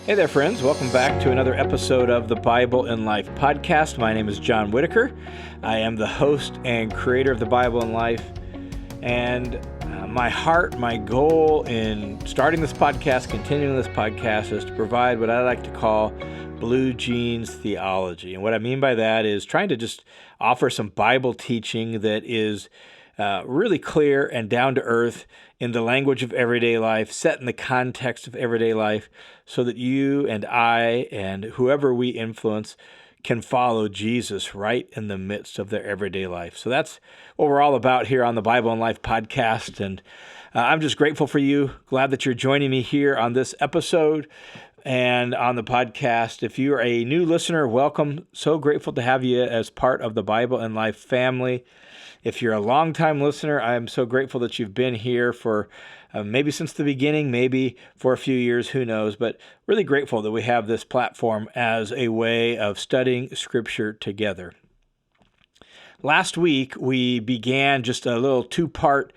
Hey there, friends. Welcome back to another episode of the Bible in Life podcast. My name is John Whitaker. I am the host and creator of the Bible in Life. And my heart, my goal in starting this podcast, continuing this podcast, is to provide what I like to call blue jeans theology. And what I mean by that is trying to just offer some Bible teaching that is really clear and down to earth in the language of everyday life, set in the context of everyday life, so that you and I and whoever we influence can follow Jesus right in the midst of their everyday life. So that's what we're all about here on the Bible in Life podcast. And I'm just grateful for you. Glad that you're joining me here on this episode and on the podcast. If you're a new listener, welcome. So grateful to have you as part of the Bible in Life family. If you're a longtime listener, I'm so grateful that you've been here for maybe since the beginning, maybe for a few years, who knows, but really grateful that we have this platform as a way of studying Scripture together. Last week, we began just a little two-part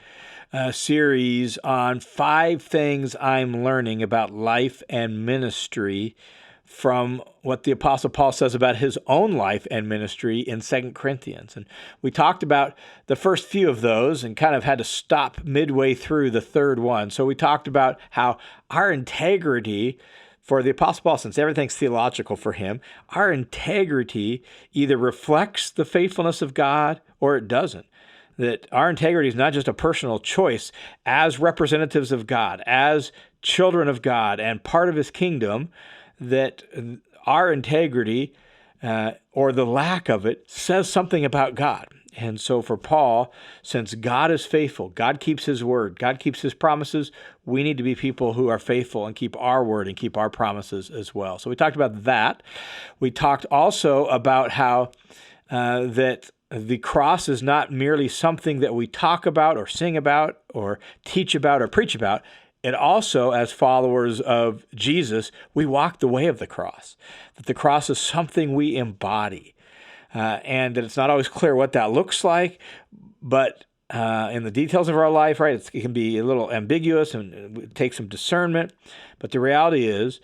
series on 5 things I'm learning about life and ministry from what the Apostle Paul says about his own life and ministry in 2 Corinthians. And we talked about the first few of those and kind of had to stop midway through the third one. So we talked about how our integrity for the Apostle Paul, since everything's theological for him, our integrity either reflects the faithfulness of God or it doesn't. That our integrity is not just a personal choice as representatives of God, as children of God and part of his kingdom, that our integrity or the lack of it says something about God. And so for Paul, since God is faithful, God keeps his word, God keeps his promises, we need to be people who are faithful and keep our word and keep our promises as well. So we talked about that. We talked also about how that the cross is not merely something that we talk about or sing about or teach about or preach about. It also, as followers of Jesus, we walk the way of the cross, that the cross is something we embody, and that it's not always clear what that looks like, but in the details of our life, right, it can be a little ambiguous and take some discernment, but the reality is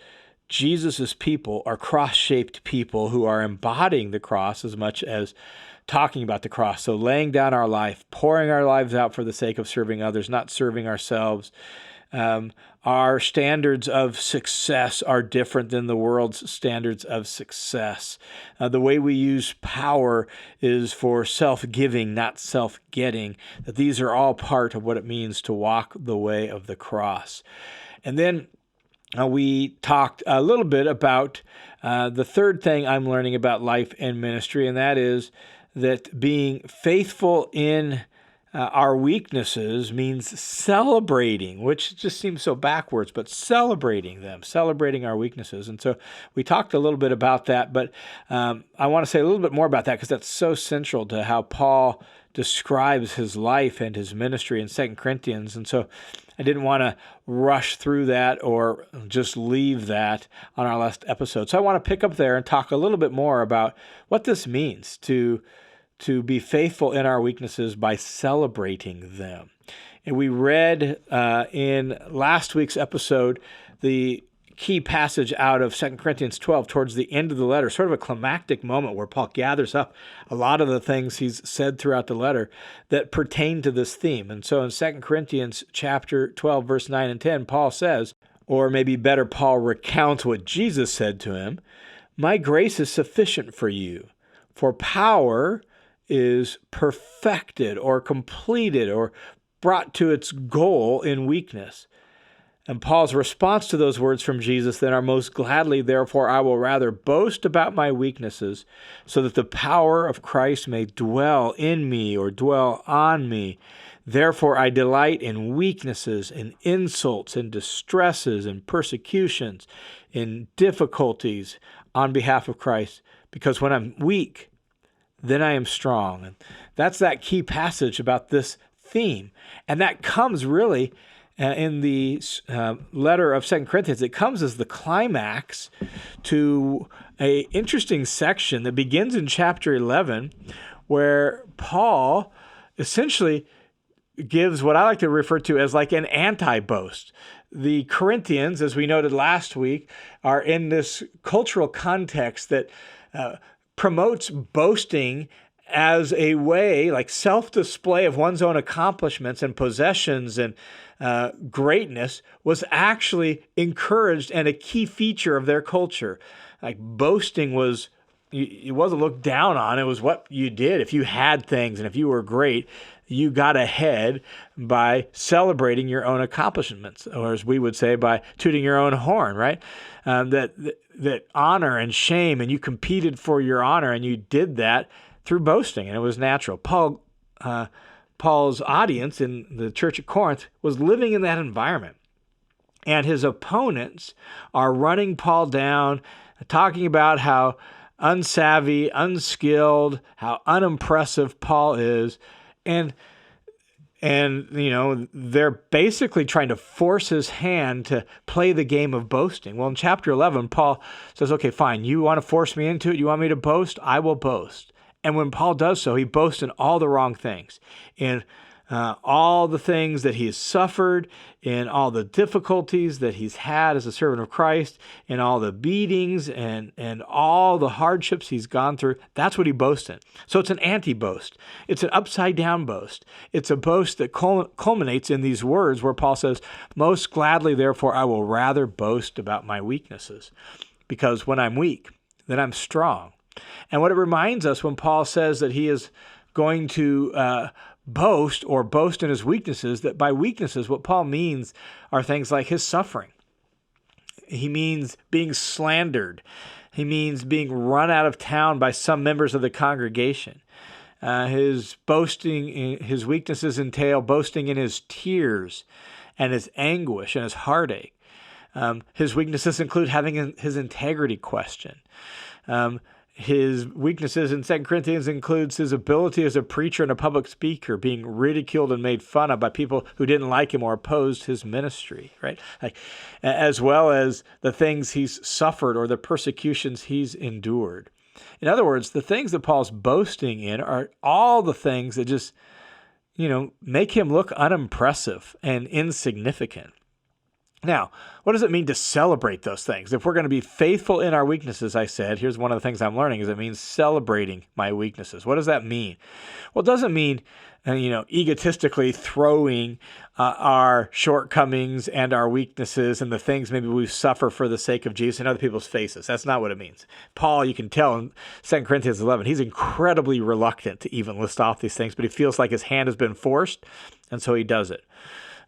Jesus' people are cross-shaped people who are embodying the cross as much as talking about the cross. So laying down our life, pouring our lives out for the sake of serving others, not serving ourselves. Our standards of success are different than the world's standards of success. The way we use power is for self-giving, not self-getting. That these are all part of what it means to walk the way of the cross. And then we talked a little bit about the third thing I'm learning about life and ministry, and that is that being faithful in our weaknesses means celebrating, which just seems so backwards, but celebrating them, celebrating our weaknesses. And so we talked a little bit about that, but I want to say a little bit more about that because that's so central to how Paul describes his life and his ministry in 2 Corinthians. And so I didn't want to rush through that or just leave that on our last episode. So I want to pick up there and talk a little bit more about what this means to be faithful in our weaknesses by celebrating them. And we read in last week's episode the key passage out of 2 Corinthians 12 towards the end of the letter, sort of a climactic moment where Paul gathers up a lot of the things he's said throughout the letter that pertain to this theme. And so in 2 Corinthians chapter 12, verse 9 and 10, Paul says, or maybe better, Paul recounts what Jesus said to him, "My grace is sufficient for you, for power is perfected or completed or brought to its goal in weakness." And Paul's response to those words from Jesus then are, "Most gladly, therefore, I will rather boast about my weaknesses so that the power of Christ may dwell in me or dwell on me. Therefore, I delight in weaknesses, in insults, in distresses, in persecutions, in difficulties on behalf of Christ, because when I'm weak, then I am strong." And that's that key passage about this theme. And that comes really in the letter of 2 Corinthians. It comes as the climax to an interesting section that begins in chapter 11, where Paul essentially gives what I like to refer to as like an anti-boast. the Corinthians, as we noted last week, are in this cultural context that promotes boasting as a way, like self-display of one's own accomplishments and possessions and greatness was actually encouraged and a key feature of their culture. Like boasting it wasn't looked down on. It was what you did. If you had things and if you were great, you got ahead by celebrating your own accomplishments, or as we would say, by tooting your own horn, right? That honor and shame, and you competed for your honor, and you did that through boasting, and it was natural. Paul's audience in the church at Corinth was living in that environment, and his opponents are running Paul down, talking about how unsavvy, unskilled, how unimpressive Paul is, and they're basically trying to force his hand to play the game of boasting. Well, in chapter 11, Paul says, okay, fine, you want to force me into it? You want me to boast? I will boast. And when Paul does so, he boasts in all the wrong things, in all the things that he has suffered, in all the difficulties that he's had as a servant of Christ, in all the beatings and all the hardships he's gone through. That's what he boasts in. So it's an anti-boast. It's an upside-down boast. It's a boast that culminates in these words where Paul says, "Most gladly, therefore, I will rather boast about my weaknesses, because when I'm weak, then I'm strong." And what it reminds us when Paul says that he is going to boast in his weaknesses, that by weaknesses, what Paul means are things like his suffering. He means being slandered. He means being run out of town by some members of the congregation. His weaknesses entail boasting in his tears and his anguish and his heartache. His weaknesses include having his integrity questioned. His weaknesses in 2 Corinthians includes his ability as a preacher and a public speaker, being ridiculed and made fun of by people who didn't like him or opposed his ministry, right? As well as the things he's suffered or the persecutions he's endured. In other words, the things that Paul's boasting in are all the things that just, make him look unimpressive and insignificant. Now, what does it mean to celebrate those things? If we're going to be faithful in our weaknesses, I said, here's one of the things I'm learning, is it means celebrating my weaknesses. What does that mean? Well, it doesn't mean, egotistically throwing our shortcomings and our weaknesses and the things maybe we suffer for the sake of Jesus in other people's faces. That's not what it means. Paul, you can tell in 2 Corinthians 11, he's incredibly reluctant to even list off these things, but he feels like his hand has been forced, and so he does it.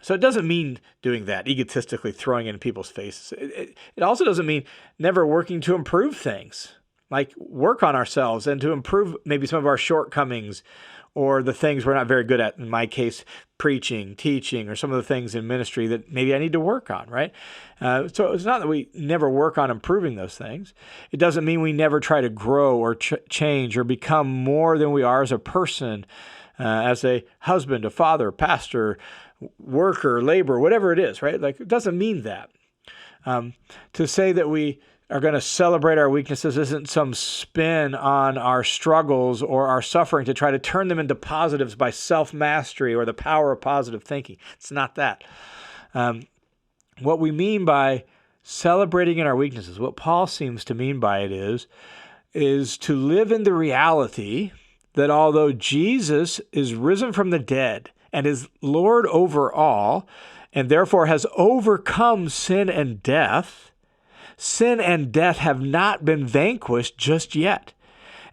So it doesn't mean doing that, egotistically throwing it in people's faces. It also doesn't mean never working to improve things, like work on ourselves and to improve maybe some of our shortcomings or the things we're not very good at. In my case, preaching, teaching, or some of the things in ministry that maybe I need to work on, right? So it's not that we never work on improving those things. It doesn't mean we never try to grow or change or become more than we are as a person, as a husband, a father, pastor, worker, laborer, whatever it is, right? Like, it doesn't mean that. To say that we are going to celebrate our weaknesses isn't some spin on our struggles or our suffering to try to turn them into positives by self-mastery or the power of positive thinking. It's not that. What we mean by celebrating in our weaknesses, what Paul seems to mean by it is to live in the reality that although Jesus is risen from the dead and is Lord over all, and therefore has overcome sin and death have not been vanquished just yet.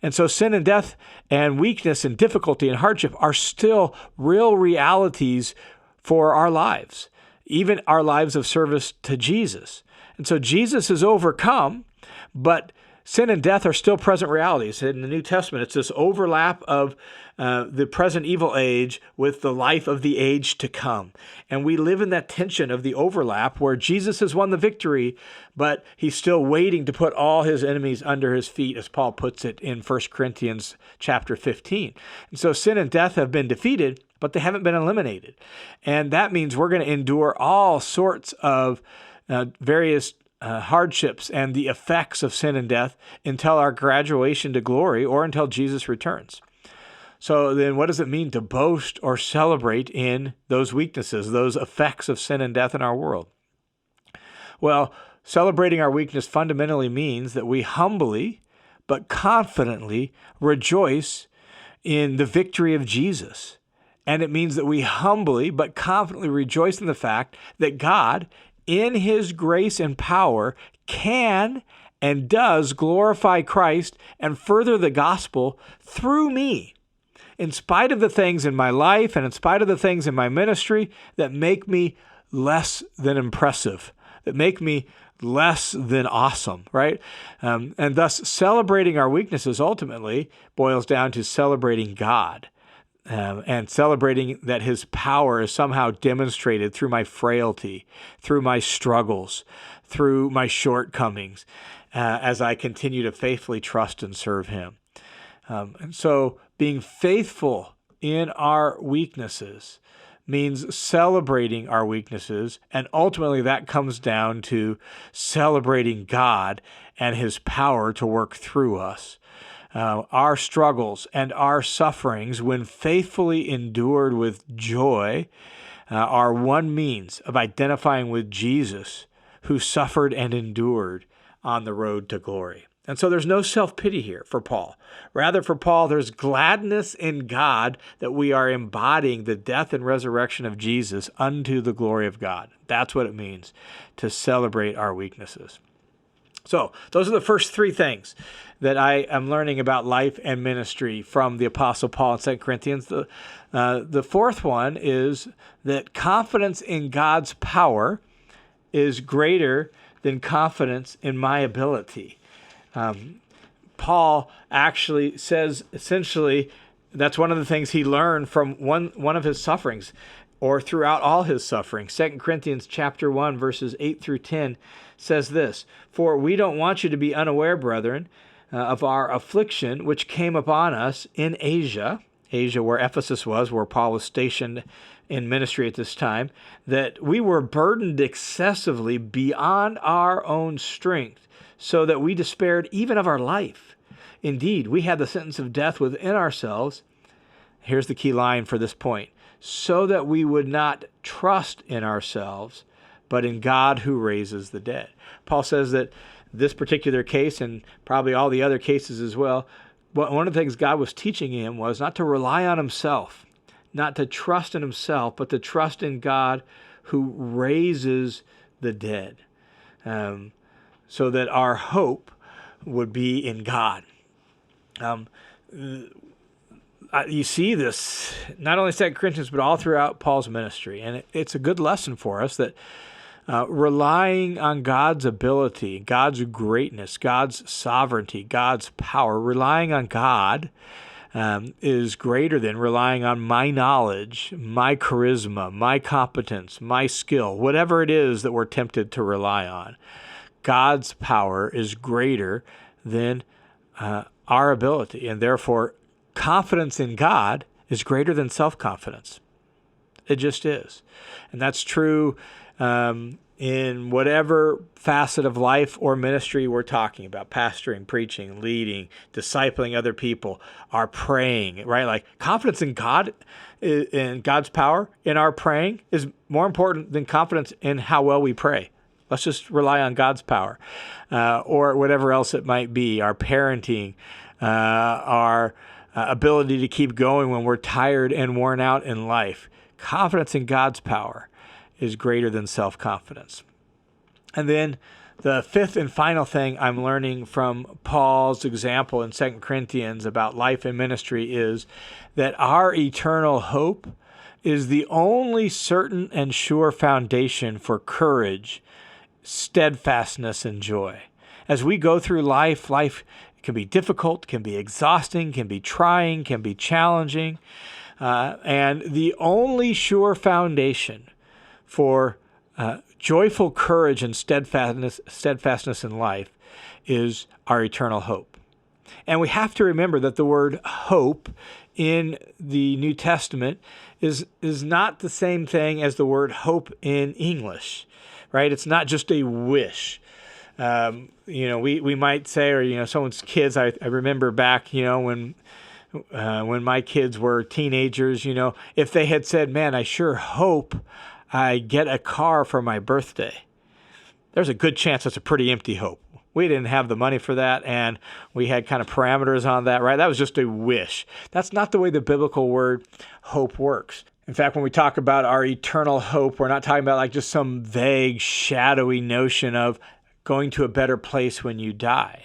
And so sin and death and weakness and difficulty and hardship are still real realities for our lives, even our lives of service to Jesus. And so Jesus is overcome, but sin and death are still present realities. In the New Testament, it's this overlap of the present evil age with the life of the age to come. And we live in that tension of the overlap where Jesus has won the victory, but he's still waiting to put all his enemies under his feet, as Paul puts it in 1 Corinthians chapter 15. And so sin and death have been defeated, but they haven't been eliminated. And that means we're going to endure all sorts of various hardships and the effects of sin and death until our graduation to glory or until Jesus returns. So then what does it mean to boast or celebrate in those weaknesses, those effects of sin and death in our world? Well, celebrating our weakness fundamentally means that we humbly but confidently rejoice in the victory of Jesus. And it means that we humbly but confidently rejoice in the fact that God, in his grace and power, can and does glorify Christ and further the gospel through me, in spite of the things in my life and in spite of the things in my ministry that make me less than impressive, that make me less than awesome, right? And thus, celebrating our weaknesses ultimately boils down to celebrating God. And celebrating that his power is somehow demonstrated through my frailty, through my struggles, through my shortcomings, as I continue to faithfully trust and serve him. And so being faithful in our weaknesses means celebrating our weaknesses, and ultimately that comes down to celebrating God and his power to work through us. Our struggles and our sufferings, when faithfully endured with joy, are one means of identifying with Jesus, who suffered and endured on the road to glory. And so there's no self-pity here for Paul. Rather, for Paul, there's gladness in God that we are embodying the death and resurrection of Jesus unto the glory of God. That's what it means to celebrate our weaknesses. So those are the first three things that I am learning about life and ministry from the Apostle Paul in 2 Corinthians. The fourth one is that confidence in God's power is greater than confidence in my ability. Paul actually says, essentially, that's one of the things he learned from one of his sufferings, or throughout all his suffering. 2 Corinthians chapter 1, verses 8 through 10 says this, "For we don't want you to be unaware, brethren, of our affliction which came upon us in Asia," where Ephesus was, where Paul was stationed in ministry at this time, "that we were burdened excessively beyond our own strength, so that we despaired even of our life. Indeed, we had the sentence of death within ourselves." Here's the key line for this point: "so that we would not trust in ourselves, but in God who raises the dead." Paul says that this particular case, and probably all the other cases as well, one of the things God was teaching him was not to rely on himself, not to trust in himself, but to trust in God who raises the dead, so that our hope would be in God. You see this not only in 2 Corinthians, but all throughout Paul's ministry. And it's a good lesson for us that relying on God's ability, God's greatness, God's sovereignty, God's power, relying on God is greater than relying on my knowledge, my charisma, my competence, my skill, whatever it is that we're tempted to rely on. God's power is greater than our ability, and therefore confidence in God is greater than self-confidence. It just is. And that's true in whatever facet of life or ministry we're talking about: pastoring, preaching, leading, discipling other people, our praying, right? Like confidence in God, in God's power in our praying is more important than confidence in how well we pray. Let's just rely on God's power, or whatever else it might be, our parenting, our ability to keep going when we're tired and worn out in life. Confidence in God's power is greater than self-confidence. And then the fifth and final thing I'm learning from Paul's example in 2 Corinthians about life and ministry is that our eternal hope is the only certain and sure foundation for courage, steadfastness, and joy. As we go through life can be difficult, can be exhausting, can be trying, can be challenging. And the only sure foundation for joyful courage and steadfastness in life is our eternal hope. And we have to remember that the word hope in the New Testament is not the same thing as the word hope in English, right? It's not just a wish. We might say, or someone's kids. I remember back, when my kids were teenagers, if they had said, "Man, I sure hope I get a car for my birthday," there's a good chance that's a pretty empty hope. We didn't have the money for that, and we had kind of parameters on that, right? That was just a wish. That's not the way the biblical word hope works. In fact, when we talk about our eternal hope, we're not talking about like just some vague, shadowy notion of going to a better place when you die.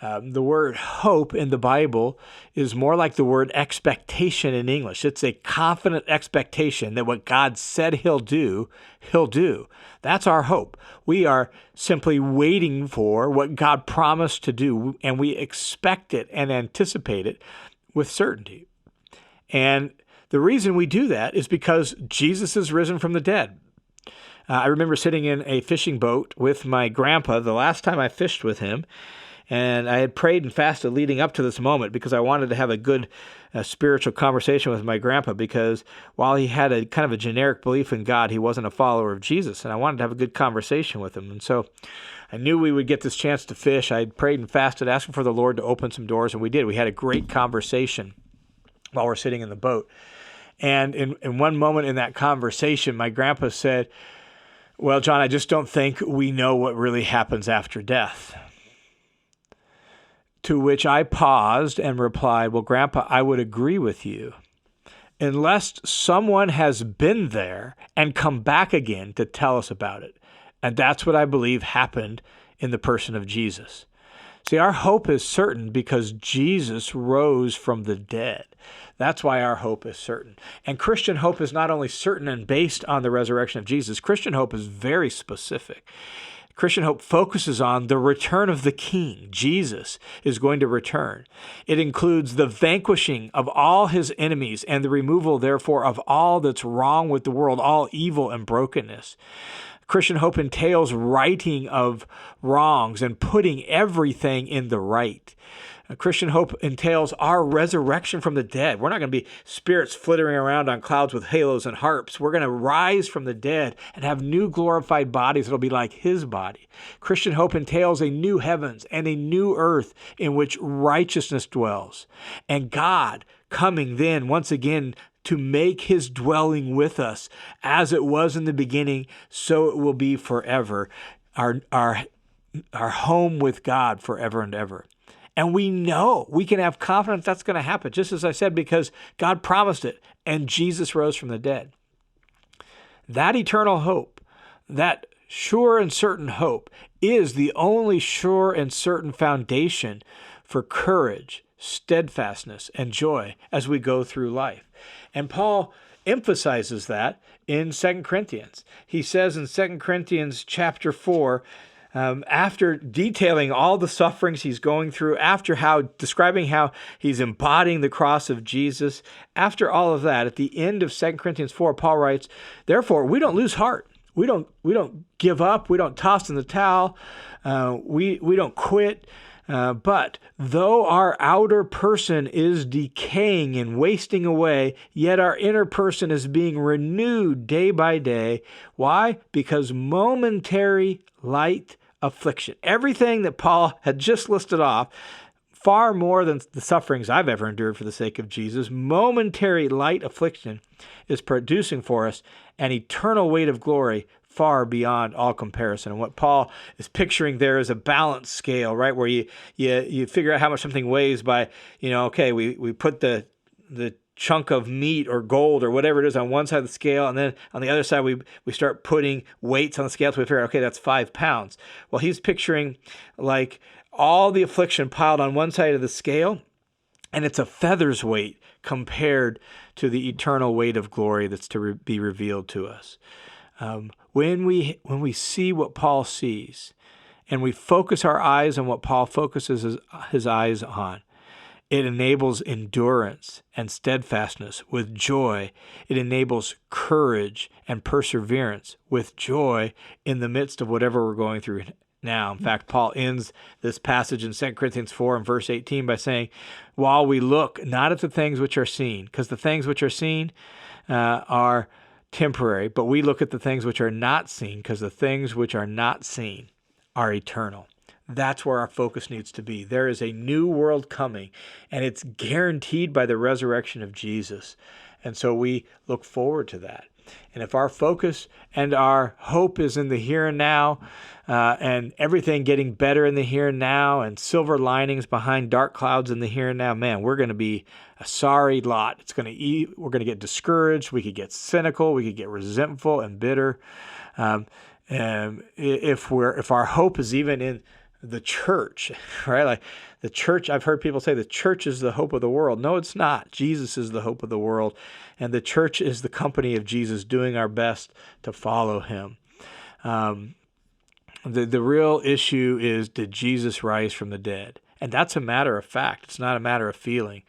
The word hope in the Bible is more like the word expectation in English. It's a confident expectation that what God said He'll do, He'll do. That's our hope. We are simply waiting for what God promised to do, and we expect it and anticipate it with certainty. And the reason we do that is because Jesus is risen from the dead. I remember sitting in a fishing boat with my grandpa the last time I fished with him, and I had prayed and fasted leading up to this moment because I wanted to have a good spiritual conversation with my grandpa, because while he had a kind of a generic belief in God, he wasn't a follower of Jesus, and I wanted to have a good conversation with him. And so I knew we would get this chance to fish. I had prayed and fasted, asking for the Lord to open some doors, and we did. We had a great conversation while we're sitting in the boat. And in one moment in that conversation, my grandpa said, "Well, John, I just don't think we know what really happens after death." To which I paused and replied, "Well, Grandpa, I would agree with you, unless someone has been there and come back again to tell us about it." And that's what I believe happened in the person of Jesus. See, our hope is certain because Jesus rose from the dead. That's why our hope is certain. And Christian hope is not only certain and based on the resurrection of Jesus. Christian hope is very specific. Christian hope focuses on the return of the King. Jesus is going to return. It includes the vanquishing of all his enemies and the removal, therefore, of all that's wrong with the world, all evil and brokenness. Christian hope entails righting of wrongs and putting everything in the right. Christian hope entails our resurrection from the dead. We're not going to be spirits flittering around on clouds with halos and harps. We're going to rise from the dead and have new glorified bodies that'll be like his body. Christian hope entails a new heavens and a new earth in which righteousness dwells. And God coming then once again to make his dwelling with us, as it was in the beginning, so it will be forever. Our home with God forever and ever. And we know, we can have confidence that's going to happen, just as I said, because God promised it, and Jesus rose from the dead. That eternal hope, that sure and certain hope, is the only sure and certain foundation for courage, steadfastness, and joy as we go through life. And Paul emphasizes that in 2 Corinthians. He says in 2 Corinthians chapter 4, after detailing all the sufferings he's going through, describing how he's embodying the cross of Jesus, after all of that, at the end of 2 Corinthians 4, Paul writes, "Therefore, we don't lose heart. We don't give up. We don't toss in the towel. We don't quit. But though our outer person is decaying and wasting away, yet our inner person is being renewed day by day." Why? Because momentary light affliction. Everything that Paul had just listed off, far more than the sufferings I've ever endured for the sake of Jesus, momentary light affliction is producing for us an eternal weight of glory far beyond all comparison. And what Paul is picturing there is a balance scale, right? Where you figure out how much something weighs by, we put the chunk of meat or gold or whatever it is on one side of the scale, and then on the other side we start putting weights on the scale, so we figure out, okay, that's 5 pounds. Well, he's picturing like all the affliction piled on one side of the scale, and it's a feather's weight compared to the eternal weight of glory that's to be revealed to us. When we see what Paul sees, and we focus our eyes on what Paul focuses his eyes on, it enables endurance and steadfastness with joy. It enables courage and perseverance with joy in the midst of whatever we're going through now. In fact, Paul ends this passage in 2 Corinthians 4 and verse 18 by saying, "While we look not at the things which are seen," because the things which are seen are temporary, but we look at the things which are not seen, because the things which are not seen are eternal. That's where our focus needs to be. There is a new world coming, and it's guaranteed by the resurrection of Jesus. And so we look forward to that. And if our focus and our hope is in the here and now, and everything getting better in the here and now, and silver linings behind dark clouds in the here and now, man, we're going to be a sorry lot. We're going to get discouraged. We could get cynical. We could get resentful and bitter. And if our hope is even in the church, right? Like the church, I've heard people say the church is the hope of the world. No, it's not. Jesus is the hope of the world. And the church is the company of Jesus, doing our best to follow him. The real issue is, did Jesus rise from the dead? And that's a matter of fact. It's not a matter of feeling.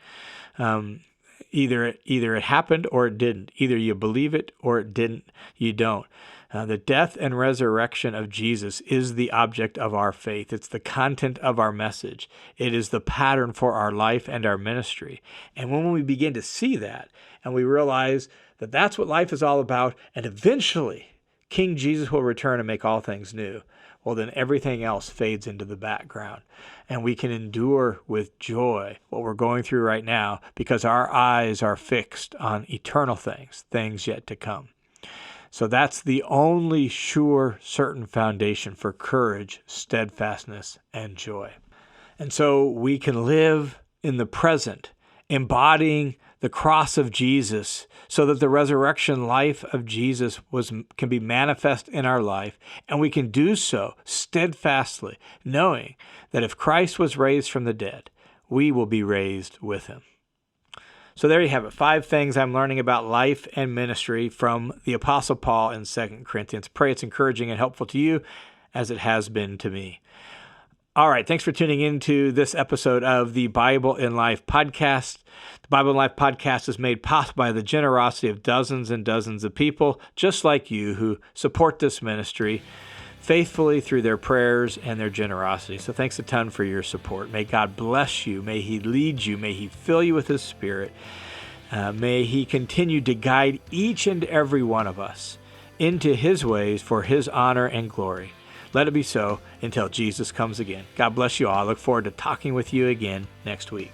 Either it happened or it didn't. Either you believe it or it didn't. You don't. The death and resurrection of Jesus is the object of our faith. It's the content of our message. It is the pattern for our life and our ministry. And when we begin to see that and we realize that that's what life is all about, and eventually King Jesus will return and make all things new, well, then everything else fades into the background. And we can endure with joy what we're going through right now because our eyes are fixed on eternal things yet to come. So that's the only sure, certain foundation for courage, steadfastness, and joy. And so we can live in the present, embodying the cross of Jesus so that the resurrection life of Jesus can be manifest in our life. And we can do so steadfastly, knowing that if Christ was raised from the dead, we will be raised with him. So there you have it, 5 things I'm learning about life and ministry from the Apostle Paul in 2 Corinthians. Pray it's encouraging and helpful to you as it has been to me. All right, thanks for tuning into this episode of the Bible in Life podcast. The Bible in Life podcast is made possible by the generosity of dozens and dozens of people just like you who support this ministry faithfully through their prayers and their generosity. So thanks a ton for your support. May God bless you. May he lead you. May he fill you with his Spirit. May he continue to guide each and every one of us into his ways for his honor and glory. Let it be so until Jesus comes again. God bless you all. I look forward to talking with you again next week.